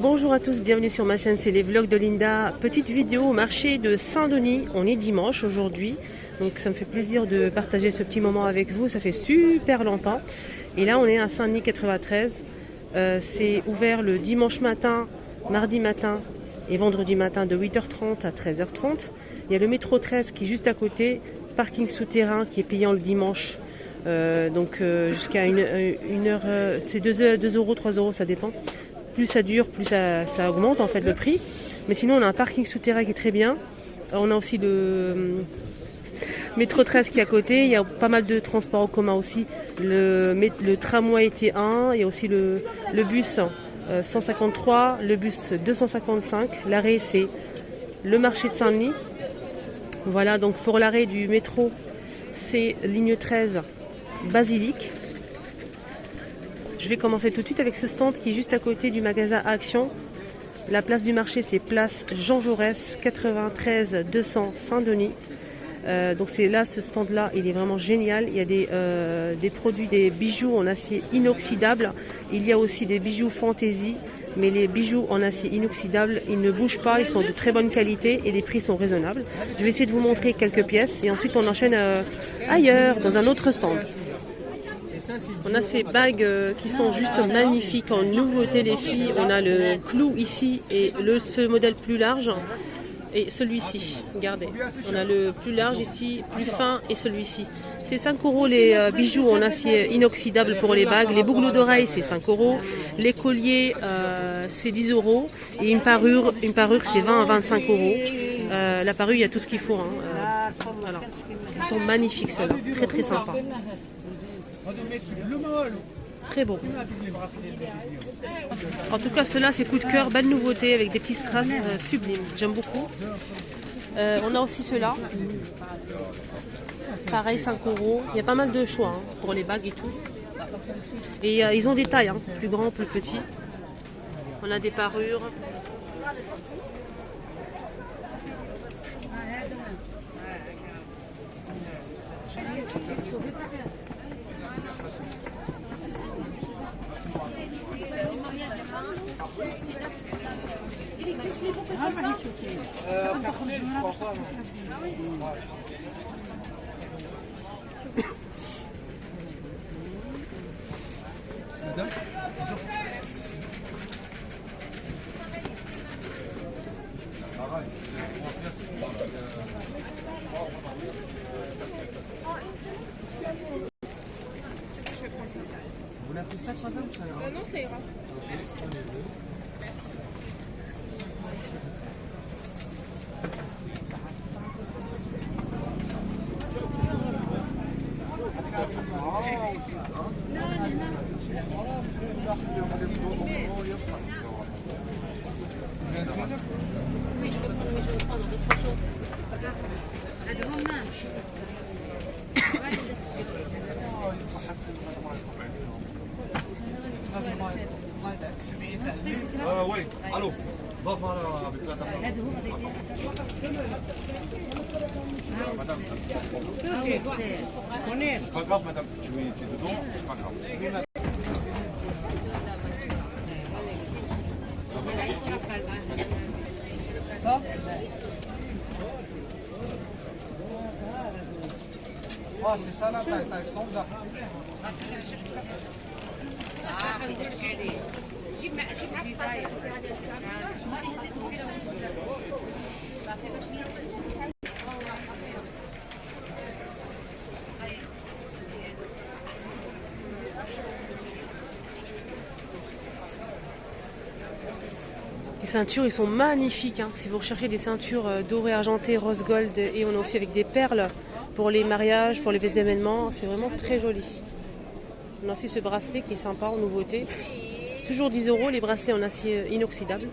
Bonjour à tous, bienvenue sur ma chaîne, c'est les vlogs de Linda. Petite vidéo au marché de Saint-Denis. On est dimanche aujourd'hui, donc ça me fait plaisir de partager ce petit moment avec vous. Ça fait super longtemps. Et là on est à Saint-Denis 93. C'est ouvert le dimanche matin, mardi matin et vendredi matin de 8h30 à 13h30. Il y a le métro 13 qui est juste à côté, parking souterrain qui est payant le dimanche. Jusqu'à une heure, c'est 2 euros, 3 euros, ça dépend. Plus ça dure, plus ça augmente en fait le prix. Mais sinon on a un parking souterrain qui est très bien. On a aussi le métro 13 qui est à côté. Il y a pas mal de transports en commun aussi. Le tramway T1, il y a aussi le bus 153, le bus 255. L'arrêt c'est le marché de Saint-Denis. Voilà, donc pour l'arrêt du métro, c'est ligne 13, Basilique. Je vais commencer tout de suite avec ce stand qui est juste à côté du magasin Action. La place du marché, c'est place Jean Jaurès, 93 200 Saint-Denis. Donc c'est là, ce stand-là, il est vraiment génial. Il y a des produits, des bijoux en acier inoxydable. Il y a aussi des bijoux fantaisie. Mais les bijoux en acier inoxydable, ils ne bougent pas, ils sont de très bonne qualité et les prix sont raisonnables. Je vais essayer de vous montrer quelques pièces et ensuite on enchaîne ailleurs, dans un autre stand. On a ces bagues qui sont juste magnifiques en nouveauté les filles. On a le clou ici et ce modèle plus large et celui-ci. Regardez, on a le plus large ici, plus fin et celui-ci. C'est 5 euros les bijoux en acier inoxydable pour les bagues. Les boucles d'oreilles c'est 5 euros. Les colliers c'est 10 euros. Et une parure c'est 20 à 25 euros. La parure, il y a tout ce qu'il faut. Voilà. Ils sont magnifiques ceux-là, très très sympas. Très beau. En tout cas, ceux-là, c'est coup de cœur, belle nouveauté avec des petits strass sublimes. J'aime beaucoup. On a aussi ceux-là. Pareil, 5 euros. Il y a pas mal de choix pour les bagues et tout. Et ils ont des tailles, plus grands, plus petits. On a des parures. Vous l'avez ça, madame, ça ira? Non, ça ira. Merci. Oui, je vais prendre, mais je vais prendre d'autres choses. La grande main. Oui, allô, va voir avec la dame. Madame, c'est pas grave, madame, je vais essayer dedans, c'est pas grave. Ça? Ah, c'est ça là, t'as standard. Les ceintures, ils sont magnifiques. Si vous recherchez des ceintures dorées, argentées, rose gold, et on a aussi avec des perles pour les mariages, pour les événements, c'est vraiment très joli. On a aussi ce bracelet qui est sympa en nouveauté. Toujours 10 euros les bracelets en acier inoxydable.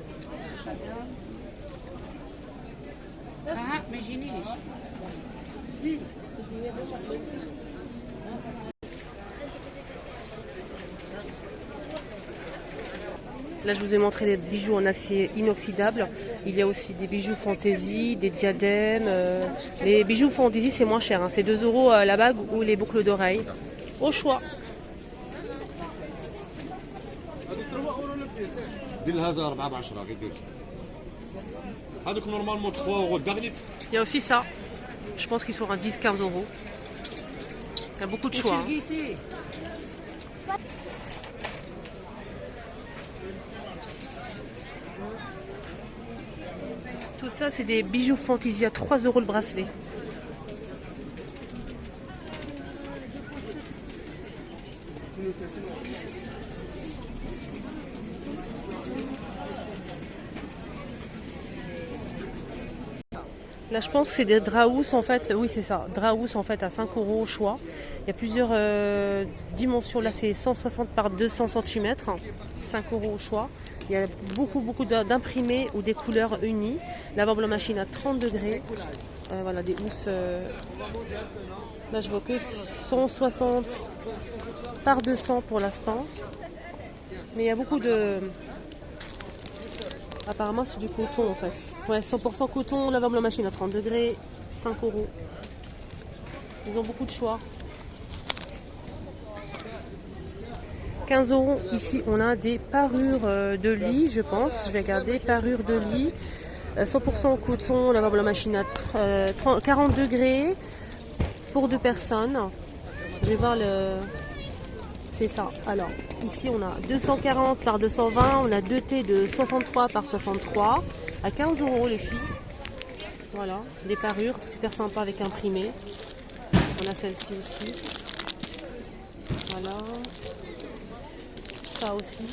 Là, je vous ai montré les bijoux en acier inoxydable. Il y a aussi des bijoux fantaisie, des diadèmes. Les bijoux fantaisie, c'est moins cher. C'est 2 euros la bague ou les boucles d'oreilles. Au choix. دير لها 4 ب 10 غير. هذوك نورمالمون 3 euros dernier. Il y a aussi ça. Je pense qu'ils sont à 10-15 euros. Il y a beaucoup de choix. Hein. Tout ça, c'est des bijoux Fantasia, 3 euros le bracelet. Là, je pense que c'est des draous en fait. Oui, c'est ça. Draous en fait à 5 euros au choix. Il y a plusieurs dimensions. Là, c'est 160 par 200 cm. 5 euros au choix. Il y a beaucoup d'imprimés ou des couleurs unies. Lavable en machine à 30 degrés. Voilà, des housses. Là, je vois que 160 par 200 pour l'instant. Mais il y a beaucoup de... Apparemment, c'est du coton en fait. Ouais, 100% coton, lavable en machine à 30 degrés, 5 euros. Ils ont beaucoup de choix. 15 euros. Ici, on a des parures de lit, je pense. Je vais regarder. Parures de lit. 100% coton, lavable en machine à 40 degrés pour 2 personnes. Je vais voir le... C'est ça. Alors, ici, on a 240 par 220. On a 2 T de 63 par 63. À 15 euros, les filles. Voilà. Des parures super sympas avec imprimé. On a celle-ci aussi. Voilà. Ça aussi.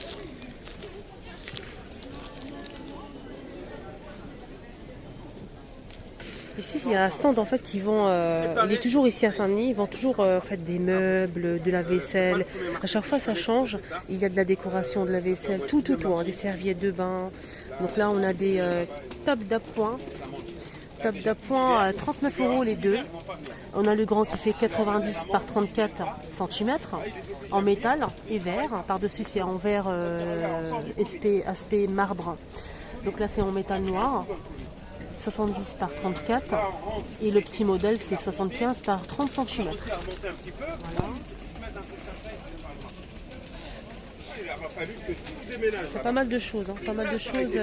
Ici, il y a un stand en fait qui vend. Il est toujours ici à Saint-Denis. Ils vendent toujours en fait des meubles, de la vaisselle. À chaque fois, ça change. Il y a de la décoration, de la vaisselle, tout, hein, des serviettes de bain. Donc là, on a des tables d'appoint. Tables d'appoint à 39 euros les deux. On a le grand qui fait 90 par 34 cm en métal et verre. Par-dessus, c'est en verre aspect marbre. Donc là, c'est en métal noir. 70 par 34 et le petit modèle c'est 75 par 30 cm. Voilà. C'est pas mal de choses, hein, pas mal de choses.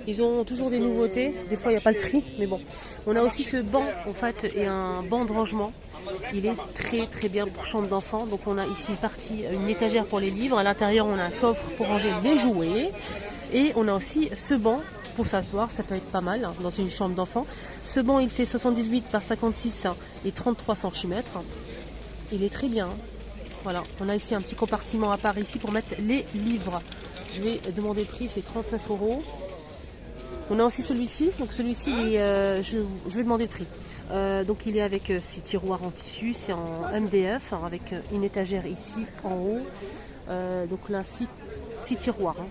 Ils ont toujours des nouveautés. Des fois il n'y a pas le prix, mais bon. On a aussi ce banc en fait et un banc de rangement. Il est très bien pour chambre d'enfant. Donc on a ici une partie, une étagère pour les livres. À l'intérieur on a un coffre pour ranger les jouets et on a aussi ce banc. Pour s'asseoir, ça peut être pas mal hein, dans une chambre d'enfant. Ce banc, il fait 78 par 56 et 33 cm. Il est très bien. Voilà, on a ici un petit compartiment à part ici pour mettre les livres. Je vais demander le prix, c'est 39 euros. On a aussi celui-ci. Donc celui-ci, je vais demander le prix. Donc il est avec 6 tiroirs en tissu, c'est en MDF hein, avec une étagère ici en haut. Donc là, 6 tiroirs. Hein.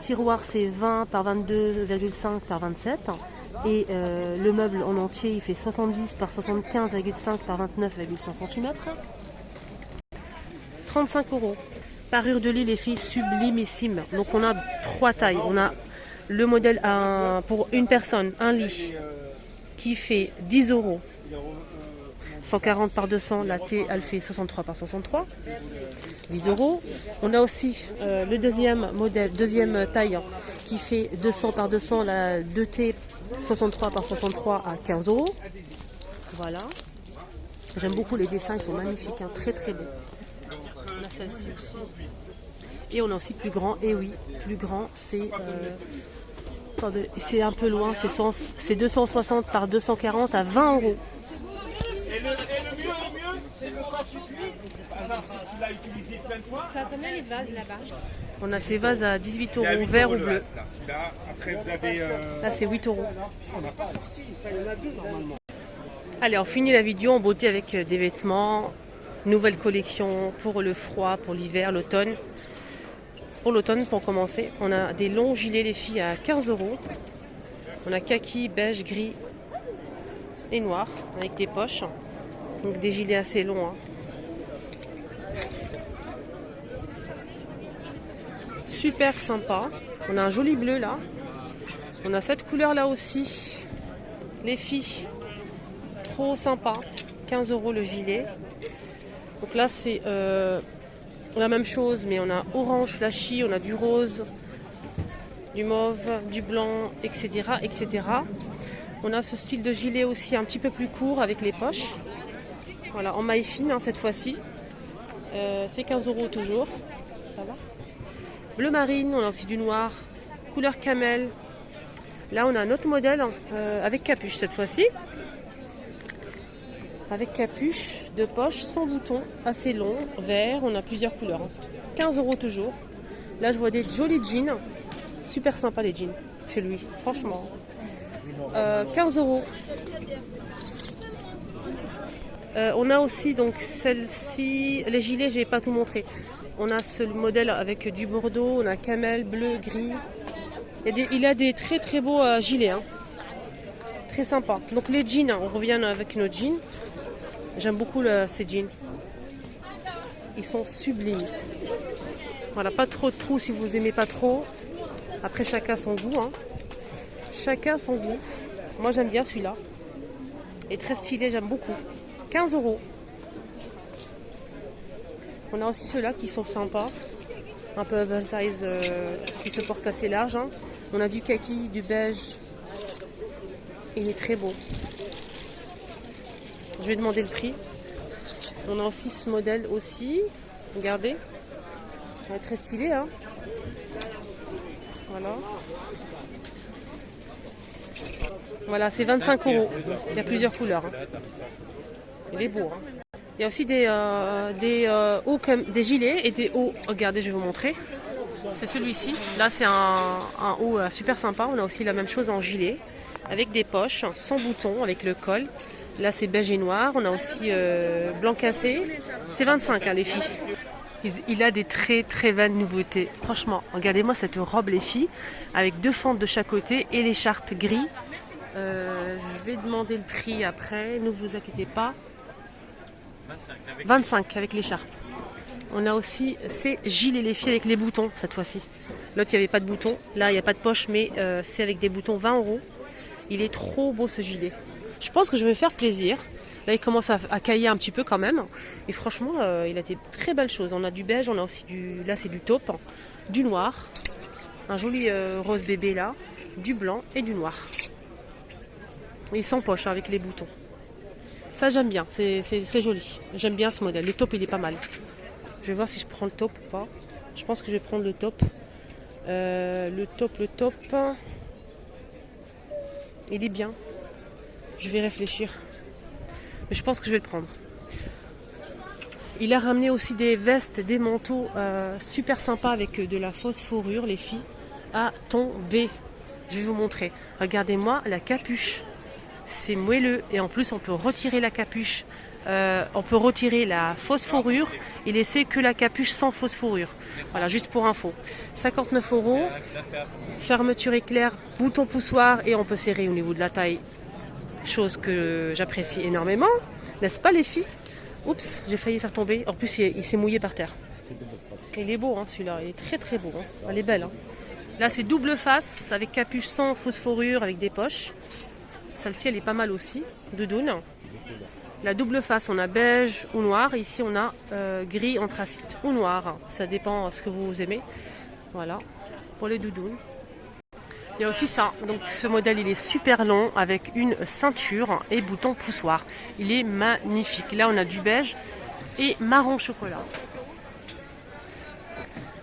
Tiroir c'est 20 par 22,5 par 27 et le meuble en entier il fait 70 par 75,5 par 29,5 cm. 35 euros. Parure de lit les filles sublimissime. Donc on a 3 tailles. On a le modèle pour une personne, un lit qui fait 10 euros. 140 par 200, la T elle fait 63 par 63. 10 euros. On a aussi le deuxième modèle, deuxième taille qui fait 200 par 200, la 2T 63 par 63 à 15 euros. Voilà. J'aime beaucoup les dessins, ils sont magnifiques, hein, très beaux. On a celle-ci aussi. Et on a aussi plus grand, et oui, plus grand, c'est un peu loin, c'est 260 par 240 à 20 euros. Ça combien les vases là-bas? On a ces vases à 18 euros, vert ou bleu. Là, c'est 8 euros. Allez, on finit la vidéo en beauté avec des vêtements. Nouvelle collection pour le froid, pour l'hiver, l'automne. Pour l'automne, pour commencer, on a des longs gilets, les filles, à 15 euros. On a kaki, beige, gris et noir, avec des poches. Donc des gilets assez longs. Hein. Super sympa. On a un joli bleu là. On a cette couleur là aussi. Les filles, trop sympa. 15 euros le gilet. Donc là c'est La même chose, mais on a orange flashy, on a du rose, du mauve, du blanc, etc., etc. On a ce style de gilet aussi un petit peu plus court avec les poches. Voilà, en maille fine hein, cette fois-ci. C'est 15 € toujours. Ça va. Bleu marine, on a aussi du noir, couleur camel. Là, on a un autre modèle avec capuche cette fois-ci. Avec capuche de poche sans bouton, assez long, vert. On a plusieurs couleurs. 15 € toujours. Là, je vois des jolis jeans. Super sympa les jeans chez lui, franchement. 15 €. On a aussi donc celle-ci, les gilets, je n'ai pas tout montré. On a ce modèle avec du bordeaux, on a camel, bleu, gris. Il a des très très beaux gilets, hein. Très sympa. Donc les jeans, on revient avec nos jeans. J'aime beaucoup ces jeans. Ils sont sublimes. Voilà, pas trop de trous si vous aimez pas trop. Après chacun son goût, hein. Chacun son goût. Moi j'aime bien celui-là. Et très stylé, j'aime beaucoup. 15 €. On a aussi ceux-là qui sont sympas. Un peu oversize, qui se portent assez large. Hein. On a du kaki, du beige. Il est très beau. Je vais demander le prix. On a aussi ce modèle aussi. Regardez. Il est très stylé. Hein. Voilà. Voilà, c'est 25 €. Il y a plusieurs couleurs. Hein. Il est beau. Hein. Il y a aussi des hauts comme des gilets et des hauts. Regardez, je vais vous montrer. C'est celui-ci. Là, c'est un haut super sympa. On a aussi la même chose en gilet avec des poches sans boutons, avec le col. Là, c'est beige et noir. On a aussi blanc cassé. C'est 25 hein, les filles. Il a des très très belles nouveautés. Franchement, regardez-moi cette robe les filles avec 2 fentes de chaque côté et l'écharpe gris. Je vais demander le prix après. Ne vous inquiétez pas. 25 avec l'écharpe. On a aussi ces gilets les filles avec les boutons cette fois-ci. L'autre il n'y avait pas de boutons. Là il n'y a pas de poche mais c'est avec des boutons 20 €. Il est trop beau ce gilet. Je pense que je vais me faire plaisir. Là il commence à cailler un petit peu quand même. Et franchement il a des très belles choses. On a du beige, on a aussi là c'est du taupe, du noir. Un joli rose bébé là. Du blanc et du noir. Et sans poche hein, avec les boutons. Ça j'aime bien, c'est joli. J'aime bien ce modèle. Le taupe il est pas mal. Je vais voir si je prends le taupe ou pas. Je pense que je vais prendre le taupe. Le taupe. Il est bien. Je vais réfléchir. Mais je pense que je vais le prendre. Il a ramené aussi des vestes, des manteaux super sympas avec de la fausse fourrure les filles. À tomber. Je vais vous montrer. Regardez-moi la capuche. C'est moelleux et en plus on peut retirer la capuche, on peut retirer la fausse fourrure et laisser que la capuche sans fausse fourrure. Voilà, juste pour info. 59 €, fermeture éclair, bouton poussoir et on peut serrer au niveau de la taille. Chose que j'apprécie énormément, n'est-ce pas les filles? Oups, j'ai failli faire tomber. En plus il s'est mouillé par terre. Il est beau hein, celui-là, il est très très beau. Hein. Elle est belle. Hein. Là c'est double face avec capuche sans fausse fourrure avec des poches. Celle-ci, elle est pas mal aussi, doudoune. La double face, on a beige ou noir. Ici, on a gris, anthracite ou noir. Ça dépend de ce que vous aimez. Voilà, pour les doudounes. Il y a aussi ça. Donc, ce modèle, il est super long avec une ceinture et bouton poussoir. Il est magnifique. Là, on a du beige et marron chocolat.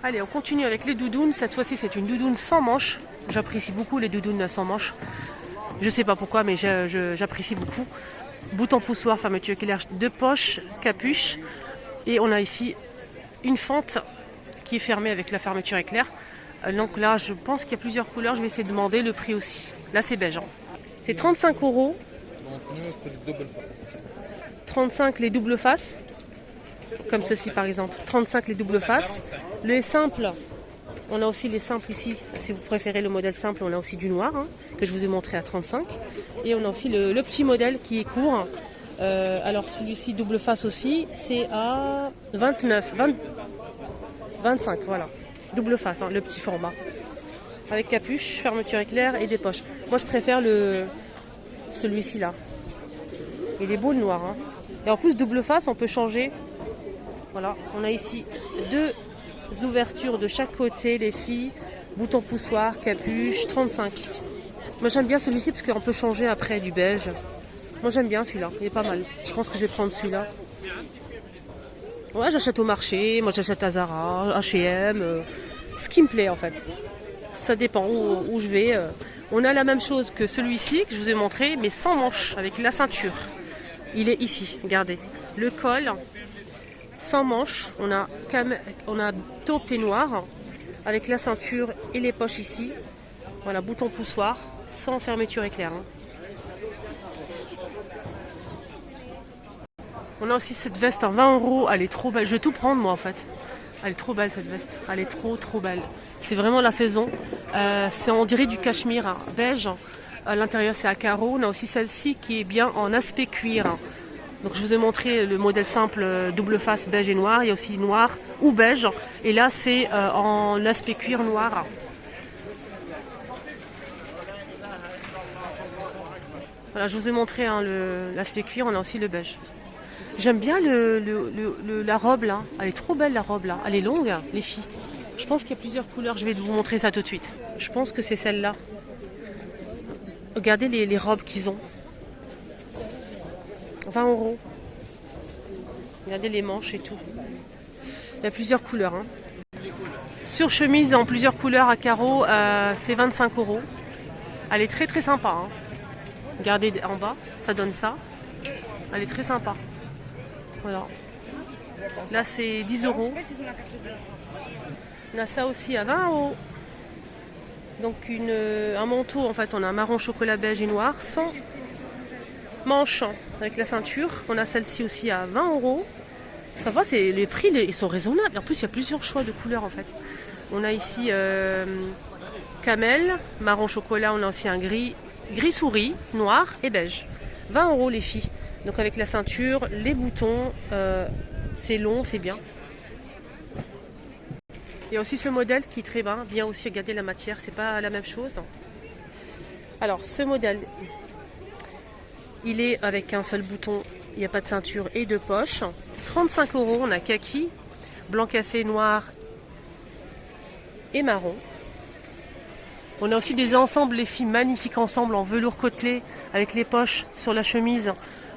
Allez, on continue avec les doudounes. Cette fois-ci, c'est une doudoune sans manches. J'apprécie beaucoup les doudounes sans manches. Je sais pas pourquoi, mais j'apprécie beaucoup. Bouton poussoir, fermeture éclair, 2 poches, capuche. Et on a ici une fente qui est fermée avec la fermeture éclair. Donc là, je pense qu'il y a plusieurs couleurs. Je vais essayer de demander le prix aussi. Là, c'est beige. Hein. C'est 35 €. 35 les doubles faces. Comme ceci, par exemple. 35 les doubles faces. Le simple. On a aussi les simples ici, si vous préférez le modèle simple, on a aussi du noir, hein, que je vous ai montré à 35. Et on a aussi le petit modèle qui est court. Alors celui-ci, double face aussi, c'est à 25, voilà. Double face, hein, le petit format. Avec capuche, fermeture éclair et des poches. Moi je préfère celui-ci là. Il est beau le noir. Hein. Et en plus, double face, on peut changer Voilà, on a ici 2 ouvertures de chaque côté, les filles. Bouton poussoir, capuche, 35. Moi j'aime bien celui-ci parce qu'on peut changer après du beige. Moi j'aime bien celui-là, il est pas mal. Je pense que je vais prendre celui-là. Ouais, j'achète au marché, moi j'achète à Zara, H&M, ce qui me plaît en fait. Ça dépend où je vais. On a la même chose que celui-ci que je vous ai montré, mais sans manche, avec la ceinture. Il est ici, regardez. Le col, sans manche, on a taupe et noir, avec la ceinture et les poches ici. Voilà, bouton poussoir, sans fermeture éclair. Hein. On a aussi cette veste à 20 €, elle est trop belle. Je vais tout prendre moi en fait. Elle est trop belle cette veste, elle est trop belle. C'est vraiment la saison. On dirait du cachemire hein, beige. À l'intérieur c'est à carreaux. On a aussi celle-ci qui est bien en aspect cuir. Donc je vous ai montré le modèle simple double face beige et noir. Il y a aussi noir ou beige. Et là c'est en aspect cuir noir. Voilà, je vous ai montré hein, l'aspect cuir. On a aussi le beige. J'aime bien la robe là. Elle est trop belle la robe là. Elle est longue les filles. Je pense qu'il y a plusieurs couleurs. Je vais vous montrer ça tout de suite. Je pense que c'est celle-là. Regardez les robes qu'ils ont. 20 €. Regardez les manches et tout. Il y a plusieurs couleurs. Hein. Sur chemise en plusieurs couleurs à carreaux, c'est 25 €. Elle est très sympa. Hein. Regardez en bas, ça donne ça. Elle est très sympa. Voilà. Là c'est 10 €. On a ça aussi à 20 €. Donc un manteau, en fait, on a un marron chocolat beige et noir, sans manche, avec la ceinture. On a celle-ci aussi à 20 €. Ça va, les prix ils sont raisonnables. En plus, il y a plusieurs choix de couleurs, en fait. On a ici camel, marron chocolat. On a aussi un gris souris, noir et beige. 20 € les filles. Donc avec la ceinture, les boutons, c'est long, c'est bien. Il y a aussi ce modèle qui est très bien aussi, regardez la matière, c'est pas la même chose. Alors ce modèle, il est avec un seul bouton, il n'y a pas de ceinture et de poche. 35 €, on a kaki, blanc cassé, noir et marron. On a aussi des ensembles, les filles, magnifiques ensembles en velours côtelé avec les poches sur la chemise.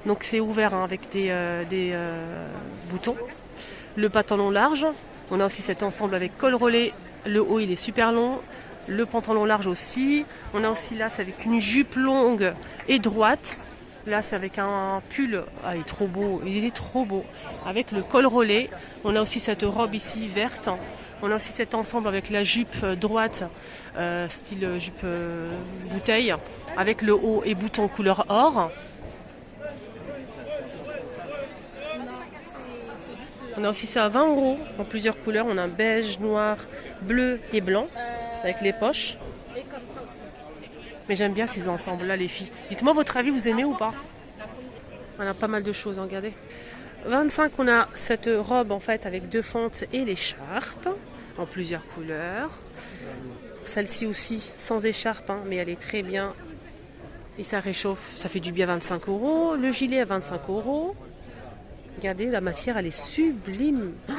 Donc c'est ouvert hein, avec des boutons. Le pantalon large. On a aussi cet ensemble avec col relais. Le haut il est super long. Le pantalon large aussi. On a aussi là c'est avec une jupe longue et droite. Là c'est avec un pull. Ah, il est trop beau. Il est trop beau. Avec le col relais. On a aussi cette robe ici verte. On a aussi cet ensemble avec la jupe droite, style jupe bouteille. Avec le haut et bouton couleur or. On a aussi ça à 20 € en plusieurs couleurs. On a beige, noir, bleu et blanc avec les poches. Mais j'aime bien ces ensembles-là, les filles. Dites-moi votre avis, vous aimez ou pas? On a pas mal de choses, regardez. 25, on a cette robe en fait avec 2 fentes et l'écharpe en plusieurs couleurs. Celle-ci aussi sans écharpe, hein, mais elle est très bien. Et ça réchauffe, ça fait du bien 25 €. Le gilet à 25 €. Regardez, la matière, elle est sublime. Oh,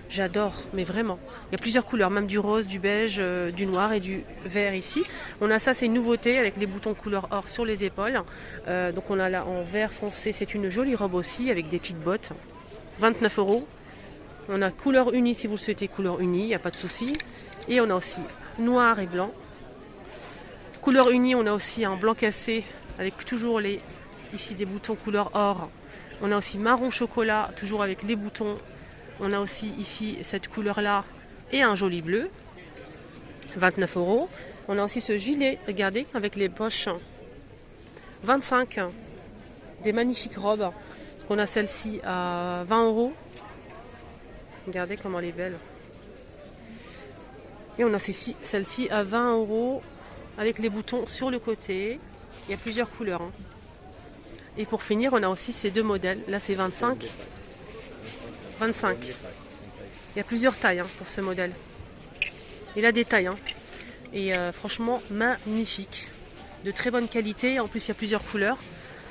j'adore, mais vraiment. Il y a plusieurs couleurs, même du rose, du beige, du noir et du vert ici. On a ça, c'est une nouveauté avec les boutons couleur or sur les épaules. Donc on a là en vert foncé, c'est une jolie robe aussi avec des petites bottes. 29 €. On a couleur unie si vous le souhaitez, couleur unie, il n'y a pas de souci. Et on a aussi noir et blanc. Couleur unie, on a aussi un blanc cassé avec toujours ici des boutons couleur or. On a aussi marron chocolat, toujours avec les boutons. On a aussi ici cette couleur-là et un joli bleu. 29 €. On a aussi ce gilet, regardez, avec les poches. 25. Des magnifiques robes. On a celle-ci à 20 €. Regardez comment elle est belle. Et on a celle-ci à 20 € avec les boutons sur le côté. Il y a plusieurs couleurs. Hein. Et pour finir, on a aussi ces 2 modèles. Là, c'est 25. 25. Il y a plusieurs tailles hein, pour ce modèle. Il a des tailles. Hein. Et franchement, magnifique. De très bonne qualité. En plus, il y a plusieurs couleurs.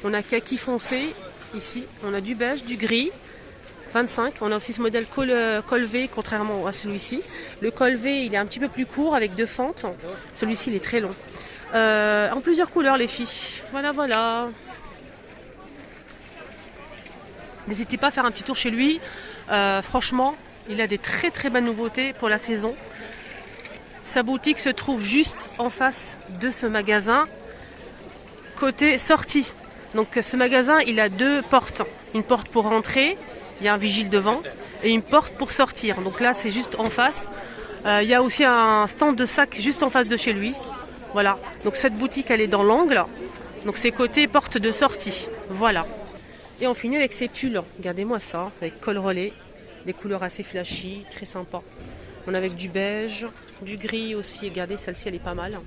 On a kaki foncé ici. On a du beige, du gris. 25. On a aussi ce modèle col V, contrairement à celui-ci. Le col V, il est un petit peu plus court avec 2 fentes. Celui-ci, il est très long. En plusieurs couleurs, les filles. Voilà, voilà. N'hésitez pas à faire un petit tour chez lui. Franchement, il a des très très bonnes nouveautés pour la saison. Sa boutique se trouve juste en face de ce magasin, côté sortie. Donc ce magasin, il a 2 portes. Une porte pour rentrer, il y a un vigile devant, et une porte pour sortir. Donc là, c'est juste en face. Il y a aussi un stand de sacs juste en face de chez lui. Voilà. Donc cette boutique, elle est dans l'angle. Donc c'est côté porte de sortie. Voilà. Et on finit avec ces pulls. Regardez-moi ça, avec col relais, des couleurs assez flashy, très sympa. On a avec du beige, du gris aussi. Regardez, celle-ci, elle est pas mal.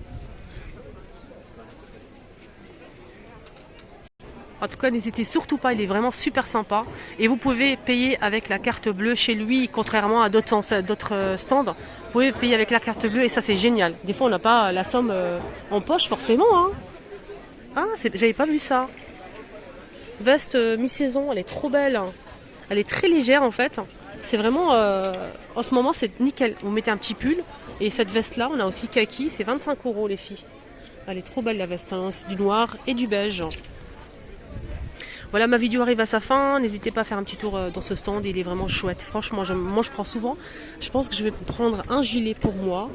En tout cas, n'hésitez surtout pas, il est vraiment super sympa. Et vous pouvez payer avec la carte bleue chez lui, contrairement à d'autres stands. Vous pouvez payer avec la carte bleue et ça, c'est génial. Des fois, on n'a pas la somme en poche, forcément. Hein. Ah, j'avais pas vu ça. Veste mi-saison, elle est trop belle. Elle est très légère, en fait. C'est vraiment... en ce moment, c'est nickel. Vous mettez un petit pull. Et cette veste-là, on a aussi kaki. C'est 25 €, les filles. Elle est trop belle, la veste. Hein. C'est du noir et du beige. Voilà, ma vidéo arrive à sa fin. N'hésitez pas à faire un petit tour dans ce stand. Il est vraiment chouette. Franchement, moi, je prends souvent. Je pense que je vais prendre un gilet pour moi.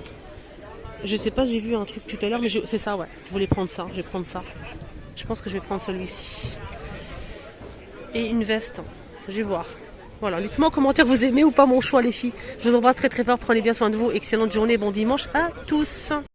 Je sais pas, j'ai vu un truc tout à l'heure, mais c'est ça, ouais. Je voulais prendre ça. Je vais prendre ça. Je pense que je vais prendre celui-ci. Et une veste. Je vais voir. Voilà, dites-moi en commentaire vous aimez ou pas mon choix, les filles. Je vous embrasse très très fort. Prenez bien soin de vous. Excellente journée. Bon dimanche à tous.